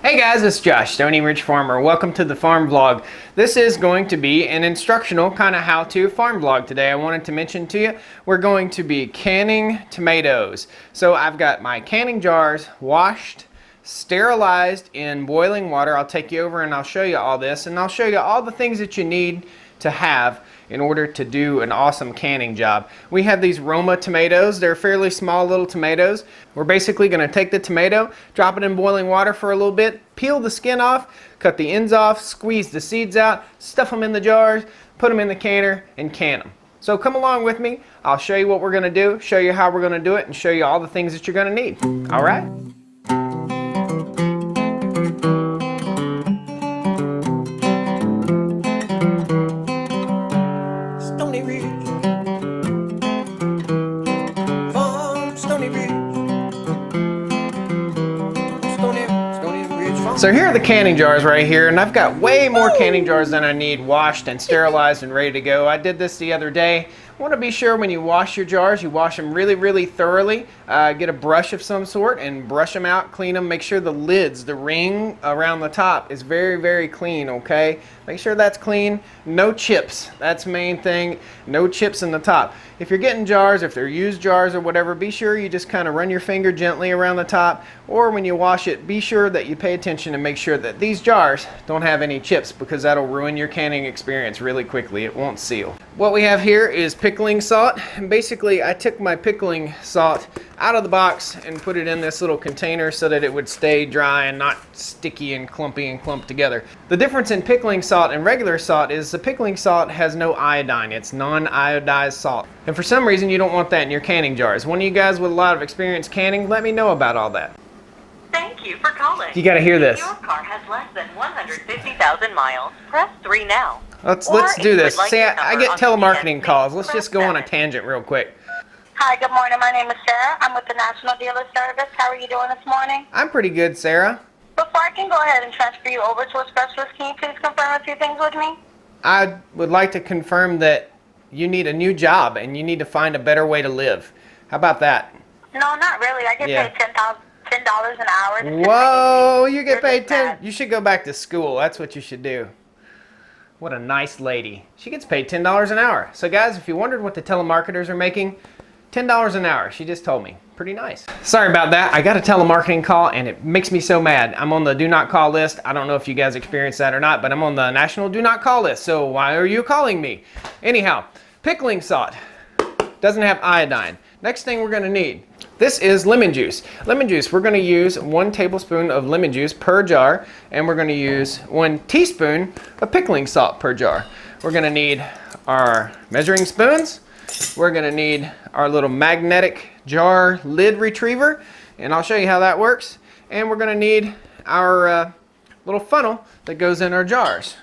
Hey guys, it's Josh, Stoney Ridge Farmer. Welcome to the farm vlog. This is going to be an instructional kind of how-to farm vlog today. I wanted to mention to you, we're going to be canning tomatoes. So I've got my canning jars washed, sterilized in boiling water. I'll take you over and I'll show you all this, and I'll show you all the things that you need to have in order to do an awesome canning job. We have these Roma tomatoes. They're fairly small little tomatoes. We're basically going to take the tomato, drop it in boiling water for a little bit, peel the skin off, cut the ends off, squeeze the seeds out, stuff them in the jars, put them in the canner, and can them. So come along with me. I'll show you what we're going to do, show you how we're going to do it, and show you all the things that you're going to need. All right? So here are the canning jars right here, and I've got way more canning jars than I need washed and sterilized and ready to go. I did this the other day. I want to be sure when you wash your jars, you wash them really thoroughly. Get a brush of some sort and brush them out, clean them. Make sure the lids, the ring around the top is very clean, okay? Make sure that's clean. No chips, that's the main thing. No chips in the top. If you're getting jars, if they're used jars or whatever, be sure you just kind of run your finger gently around the top, or when you wash it, be sure that you pay attention and make sure that these jars don't have any chips, because that'll ruin your canning experience really quickly. It won't seal. What we have here is pickling salt, and basically I took my pickling salt out of the box and put it in this little container so that it would stay dry and not sticky and clumpy and clumped together. The difference in pickling salt and regular salt is the pickling salt has no iodine. It's non-iodized salt. And for some reason you don't want that in your canning jars. One of you guys with a lot of experience canning, let me know about all that. Thank you for calling. You gotta hear this. If your car has less than 150,000 miles, press 3 now. Let's Or do if you this. would like See, your I number get on telemarketing the calls. Let's press just go on a 7. tangent real quick. Hi, good morning. My name is Sarah. I'm with the National Dealer Service. How are you doing this morning? I'm pretty good, Sarah. Before I can go ahead and transfer you over to a specialist, can you please confirm a few things with me? I would like to confirm that you need a new job and you need to find a better way to live. How about that? No, not really. I get paid $10 an hour. Whoa, you get paid 10. You should go back to school. That's what you should do. What a nice lady. She gets paid $10 an hour. So guys, if you wondered what the telemarketers are making, $10 an hour. She just told me. Pretty nice. Sorry about that. I got a telemarketing call and it makes me so mad. I'm on the do not call list. I don't know if you guys experienced that or not, but I'm on the national do not call list. So why are you calling me? Anyhow, pickling salt doesn't have iodine. Next thing we're gonna need. This is lemon juice. Lemon juice, we're gonna use 1 tablespoon of lemon juice per jar, and we're gonna use 1 teaspoon of pickling salt per jar. We're gonna need our measuring spoons. We're gonna need our little magnetic jar lid retriever, and I'll show you how that works. And we're gonna need our little funnel that goes in our jars.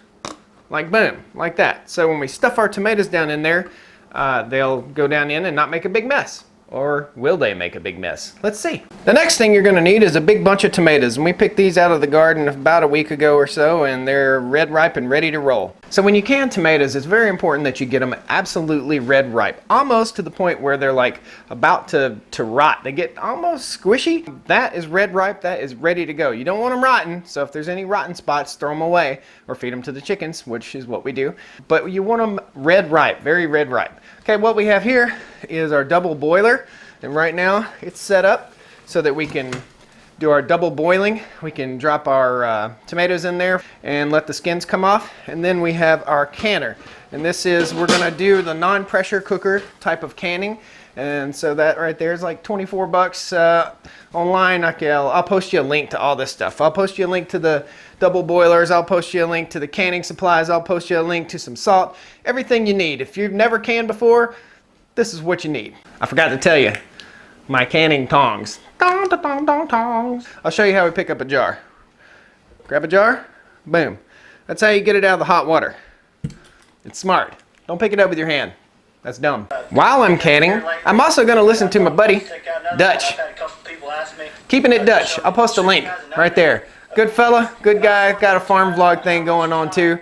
Like boom, like that. So when we stuff our tomatoes down in there, they'll go down in and not make a big mess. Or will they make a big mess? Let's see. The next thing you're gonna need is a big bunch of tomatoes, and we picked these out of the garden about a week ago or so, and they're red ripe and ready to roll. So when you can tomatoes, it's very important that you get them absolutely red ripe, almost to the point where they're like about to rot. They get almost squishy. That is red ripe, that is ready to go. You don't want them rotten, so if there's any rotten spots, throw them away or feed them to the chickens, which is what we do. But you want them red ripe, very red ripe. Okay, what we have here is our double boiler, and right now it's set up so that we can do our double boiling. We can drop our tomatoes in there and let the skins come off, and then we have our canner, and this is, we're gonna do the non-pressure cooker type of canning, and so that right there is like 24 bucks online. I'll post you a link to all this stuff. I'll post you a link to the double boilers, I'll post you a link to the canning supplies, I'll post you a link to some salt, everything you need. If you've never canned before, this is what you need. I forgot to tell you, my canning tongs. Tongs. I'll show you how we pick up a jar. Grab a jar, boom. That's how you get it out of the hot water. It's smart. Don't pick it up with your hand. That's dumb. While I'm canning, I'm also gonna listen to my buddy, Dutch. Keeping it Dutch. I'll post a link right there. Good fella, good guy, got a farm vlog thing going on too.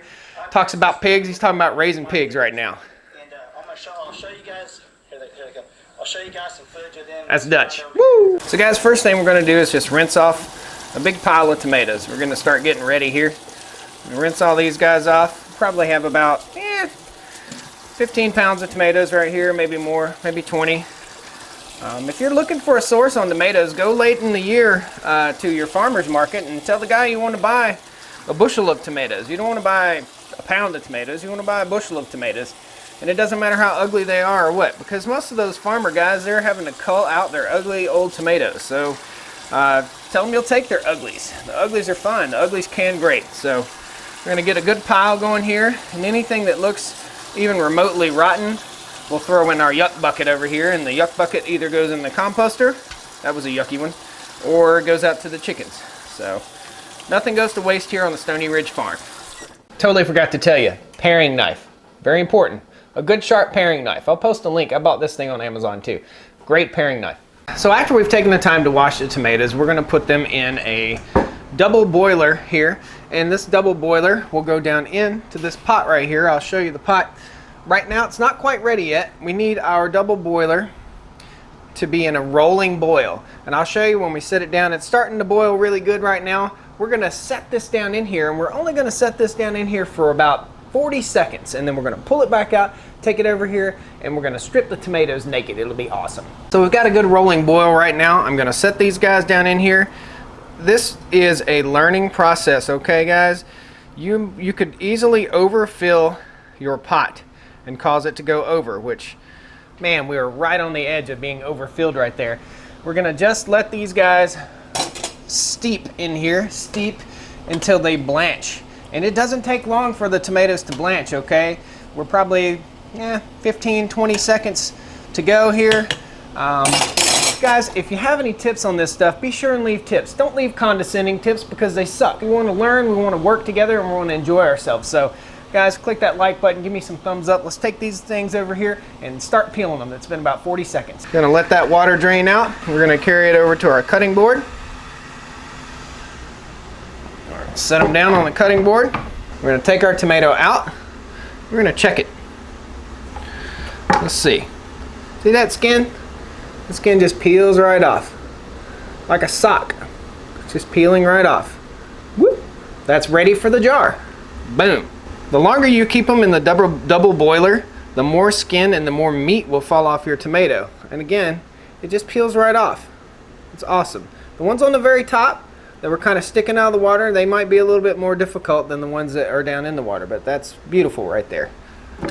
Talks about pigs, he's talking about raising pigs right now. And I'll show you guys, here they go. I'll show you guys some footage of them. That's Dutch. Woo! So guys, first thing we're gonna do is just rinse off a big pile of tomatoes. We're gonna start getting ready here. Rinse all these guys off. Probably have about 15 pounds of tomatoes right here, maybe more, maybe 20. If you're looking for a source on tomatoes, go late in the year to your farmer's market and tell the guy you want to buy a bushel of tomatoes. You don't want to buy a pound of tomatoes, you want to buy a bushel of tomatoes. And it doesn't matter how ugly they are or what, because most of those farmer guys, they're having to cull out their ugly old tomatoes. So tell them you'll take their uglies. The uglies are fine, the uglies can great. So we're going to get a good pile going here, and anything that looks even remotely rotten, we'll throw in our yuck bucket over here, and the yuck bucket either goes in the composter, that was a yucky one, or goes out to the chickens. So nothing goes to waste here on the Stoney Ridge farm. Totally forgot to tell you, paring knife, very important. A good sharp paring knife. I'll post a link. I bought this thing on Amazon too. Great paring knife. So after we've taken the time to wash the tomatoes, we're going to put them in a double boiler here, and this double boiler will go down into this pot right here. I'll show you the pot. Right now it's not quite ready yet. We need our double boiler to be in a rolling boil, and I'll show you when we set it down. It's starting to boil really good right now. We're going to set this down in here, and we're only going to set this down in here for about 40 seconds, and then we're going to pull it back out, take it over here, and we're going to strip the tomatoes naked. It'll be awesome. So we've got a good rolling boil right now. I'm going to set these guys down in here. This is a learning process, okay guys? You could easily overfill your pot and cause it to go over, which, man, we were right on the edge of being overfilled right there. We're gonna just let these guys steep in here, steep until they blanch. And it doesn't take long for the tomatoes to blanch, okay? We're probably 15, 20 seconds to go here. Guys, if you have any tips on this stuff, be sure and leave tips. Don't leave condescending tips because they suck. We want to learn, we want to work together, and we want to enjoy ourselves. So, guys, click that like button, give me some thumbs up. Let's take these things over here and start peeling them. It's been about 40 seconds. Gonna let that water drain out. We're gonna carry it over to our cutting board. Set them down on the cutting board. We're gonna take our tomato out. We're gonna check it. Let's see. See that skin? The skin just peels right off. Like a sock. It's just peeling right off. Whoop. That's ready for the jar. Boom. The longer you keep them in the double boiler, the more skin and the more meat will fall off your tomato. And again, it just peels right off. It's awesome. The ones on the very top that were kind of sticking out of the water, they might be a little bit more difficult than the ones that are down in the water, but that's beautiful right there.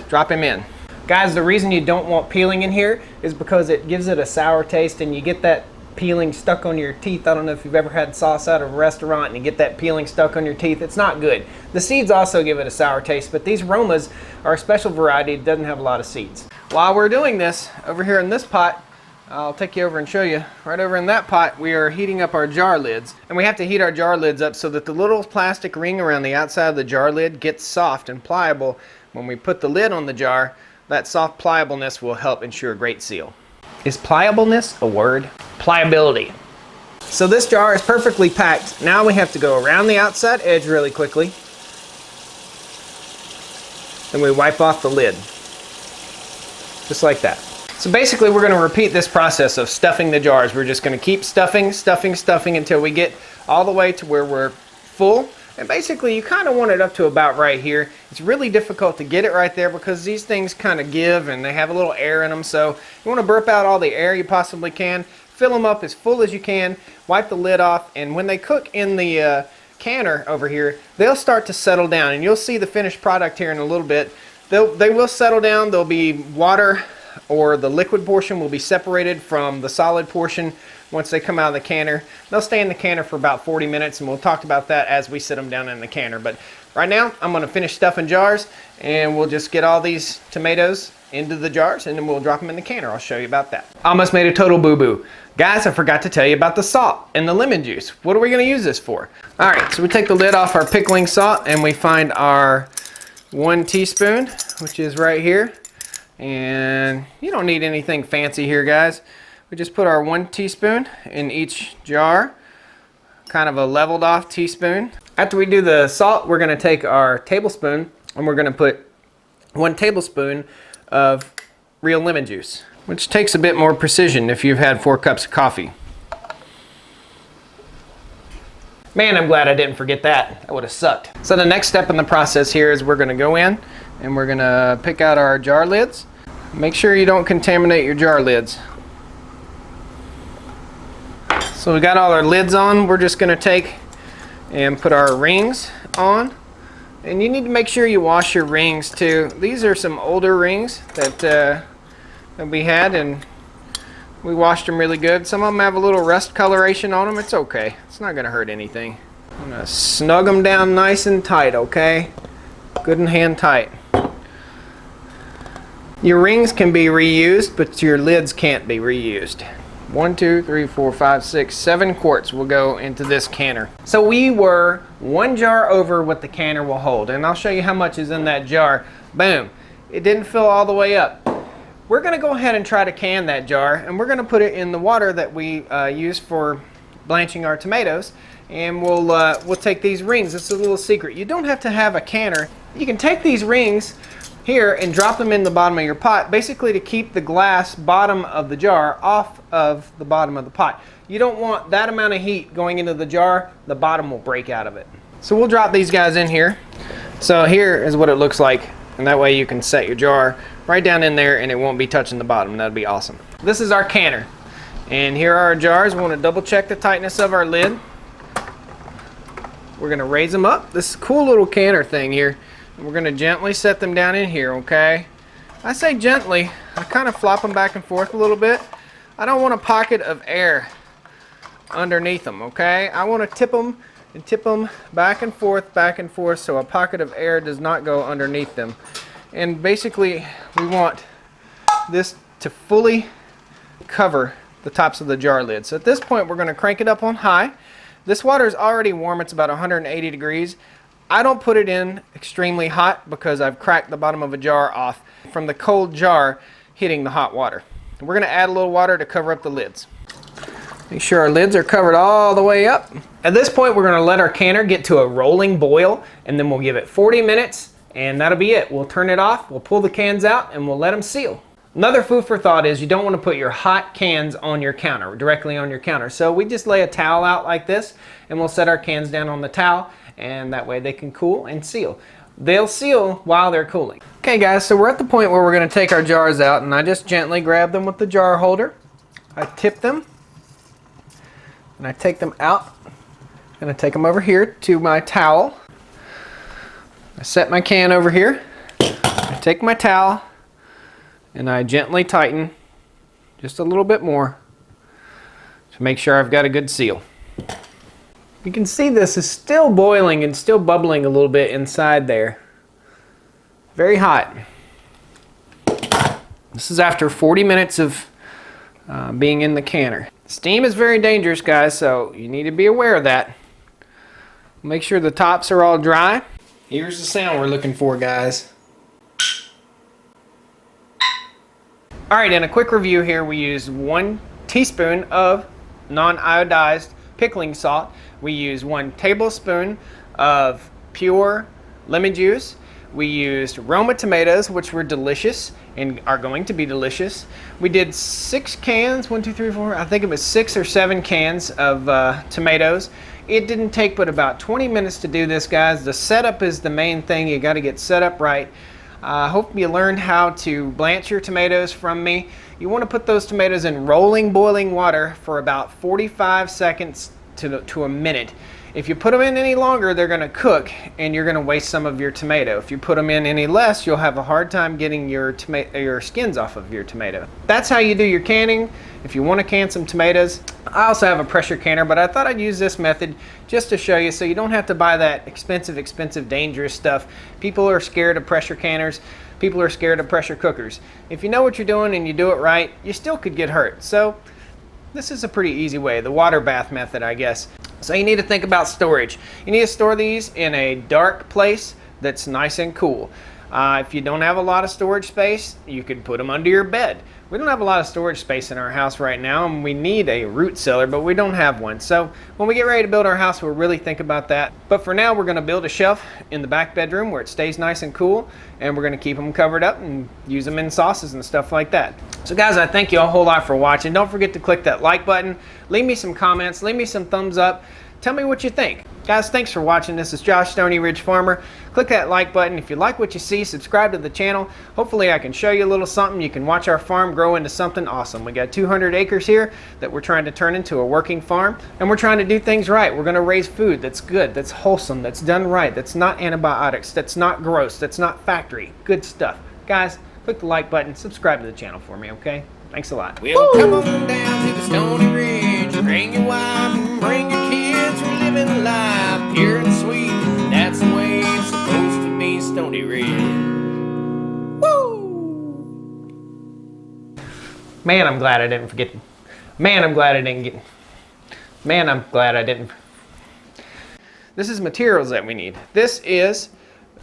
Drop him in. Guys, the reason you don't want peeling in here is because it gives it a sour taste, and you get that peeling stuck on your teeth. I don't know if you've ever had sauce out of a restaurant and you get that peeling stuck on your teeth. It's not good. The seeds also give it a sour taste, but these Romas are a special variety. It doesn't have a lot of seeds. While we're doing this, over here in this pot, I'll take you over and show you. Right over in that pot, we are heating up our jar lids. And we have to heat our jar lids up so that the little plastic ring around the outside of the jar lid gets soft and pliable. When we put the lid on the jar, that soft pliableness will help ensure a great seal. Is pliableness a word? Pliability. So this jar is perfectly packed. Now we have to go around the outside edge really quickly. Then we wipe off the lid. Just like that. So basically we're going to repeat this process of stuffing the jars. We're just going to keep stuffing until we get all the way to where we're full. And basically you kind of want it up to about right here. It's really difficult to get it right there because these things kind of give and they have a little air in them. So you want to burp out all the air you possibly can. Fill them up as full as you can. Wipe the lid off. And when they cook in the canner over here, they'll start to settle down. And you'll see the finished product here in a little bit. They will settle down. There'll be water, or the liquid portion will be separated from the solid portion once they come out of the canner. They'll stay in the canner for about 40 minutes, and we'll talk about that as we sit them down in the canner. But right now, I'm going to finish stuffing jars, and we'll just get all these tomatoes into the jars, and then we'll drop them in the canner. I'll show you about that. Almost made a total boo-boo. Guys, I forgot to tell you about the salt and the lemon juice. What are we going to use this for? All right, so we take the lid off our pickling salt, and we find our 1 teaspoon, which is right here. And you don't need anything fancy here, guys. We just put our 1 teaspoon in each jar, kind of a leveled off teaspoon. After we do the salt, we're going to take our tablespoon and we're going to put 1 tablespoon of real lemon juice, which takes a bit more precision if you've had 4 cups of coffee. Man, I'm glad I didn't forget that. That would have sucked. So the next step in the process here is we're gonna go in and we're gonna pick out our jar lids. Make sure you don't contaminate your jar lids. So we got all our lids on. We're just gonna take and put our rings on. And you need to make sure you wash your rings too. These are some older rings that we had, and we washed them really good. Some of them have a little rust coloration on them. It's okay. It's not gonna hurt anything. I'm gonna snug them down nice and tight, okay? Good and hand tight. Your rings can be reused, but your lids can't be reused. 1, 2, 3, 4, 5, 6, 7 quarts will go into this canner. So we were 1 jar over what the canner will hold, and I'll show you how much is in that jar. Boom. It didn't fill all the way up. We're gonna go ahead and try to can that jar, and we're gonna put it in the water that we use for blanching our tomatoes, and we'll take these rings. It's a little secret. You don't have to have a canner. You can take these rings here and drop them in the bottom of your pot, basically to keep the glass bottom of the jar off of the bottom of the pot. You don't want that amount of heat going into the jar. The bottom will break out of it. So we'll drop these guys in here. So here is what it looks like, and that way you can set your jar right down in there and it won't be touching the bottom. That'd be awesome. This is our canner, and here are our jars. We want to double check the tightness of our lid. We're gonna raise them up. This cool little canner thing here. We're going to gently set them down in here, okay? I say gently. I kind of flop them back and forth a little bit. I don't want a pocket of air underneath them, okay? I want to tip them and tip them back and forth, so a pocket of air does not go underneath them. And basically, we want this to fully cover the tops of the jar lid. So at this point, we're going to crank it up on high. This water is already warm. It's about 180 degrees. I don't put it in extremely hot because I've cracked the bottom of a jar off from the cold jar hitting the hot water. We're going to add a little water to cover up the lids. Make sure our lids are covered all the way up. At this point, we're going to let our canner get to a rolling boil, and then we'll give it 40 minutes, and that'll be it. We'll turn it off, we'll pull the cans out, and we'll let them seal. Another food for thought is you don't want to put your hot cans on your counter, directly on your counter. So we just lay a towel out like this, and we'll set our cans down on the towel, and that way they can cool and seal. They'll seal while they're cooling. Okay guys, so we're at the point where we're going to take our jars out, and I just gently grab them with the jar holder. I tip them, and I take them out. I'm going to take them over here to my towel. I set my can over here. I take my towel, and I gently tighten just a little bit more to make sure I've got a good seal. You can see this is still boiling and still bubbling a little bit inside there. Very hot. This is after 40 minutes of being in the canner. Steam is very dangerous, guys, so you need to be aware of that. Make sure the tops are all dry. Here's the sound we're looking for, guys. Alright, in a quick review here, we used 1 teaspoon of non-iodized pickling salt. We used 1 tablespoon of pure lemon juice. We used Roma tomatoes, which were delicious and are going to be delicious. We did 6 cans, 1, 2, 3, 4, I think it was 6 or 7 cans of tomatoes. It didn't take but about 20 minutes to do this, guys. The setup is the main thing. You got to get set up right. I hope you learned how to blanch your tomatoes from me. You want to put those tomatoes in rolling boiling water for about 45 seconds to a minute. If you put them in any longer, they're going to cook and you're going to waste some of your tomato. If you put them in any less, you'll have a hard time getting your skins off of your tomato. That's how you do your canning. If you want to can some tomatoes, I also have a pressure canner, but I thought I'd use this method just to show you so you don't have to buy that expensive, dangerous stuff. People are scared of pressure canners. People are scared of pressure cookers. If you know what you're doing and you do it right, you still could get hurt. So this is a pretty easy way, the water bath method, I guess. So you need to think about storage. You need to store these in a dark place that's nice and cool. If you don't have a lot of storage space, you could put them under your bed. We don't have a lot of storage space in our house right now, and we need a root cellar, but we don't have one. So when we get ready to build our house, we'll really think about that. But for now, we're going to build a shelf in the back bedroom where it stays nice and cool, and we're going to keep them covered up and use them in sauces and stuff like that. So guys, I thank you a whole lot for watching. Don't forget to click that like button. Leave me some comments. Leave me some thumbs up. Tell me what you think. Guys, thanks for watching. This is Josh, Stoney Ridge Farmer. Click that like button. If you like what you see, subscribe to the channel. Hopefully I can show you a little something. You can watch our farm grow into something awesome. We got 200 acres here that we're trying to turn into a working farm, and we're trying to do things right. We're going to raise food that's good, that's wholesome, that's done right, that's not antibiotics, that's not gross, that's not factory. Good stuff. Guys, click the like button, subscribe to the channel for me, okay? Thanks a lot. Well, come on down to the Stoney Ridge. Bring your wife and bring your kids. We're living life pure and sweet. That's the way it's supposed to be, Stoney Ridge. Woo! Man, I'm glad I didn't forget. Man, I'm glad I didn't get. Man, I'm glad I didn't. This is materials that we need. This is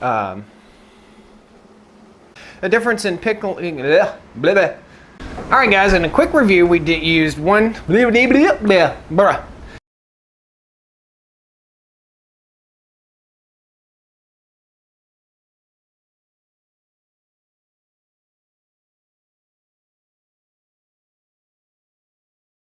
a difference in pickling. Blah, blah, blah. All right, guys, in a quick review, we used one. Blah, blah, blah, blah,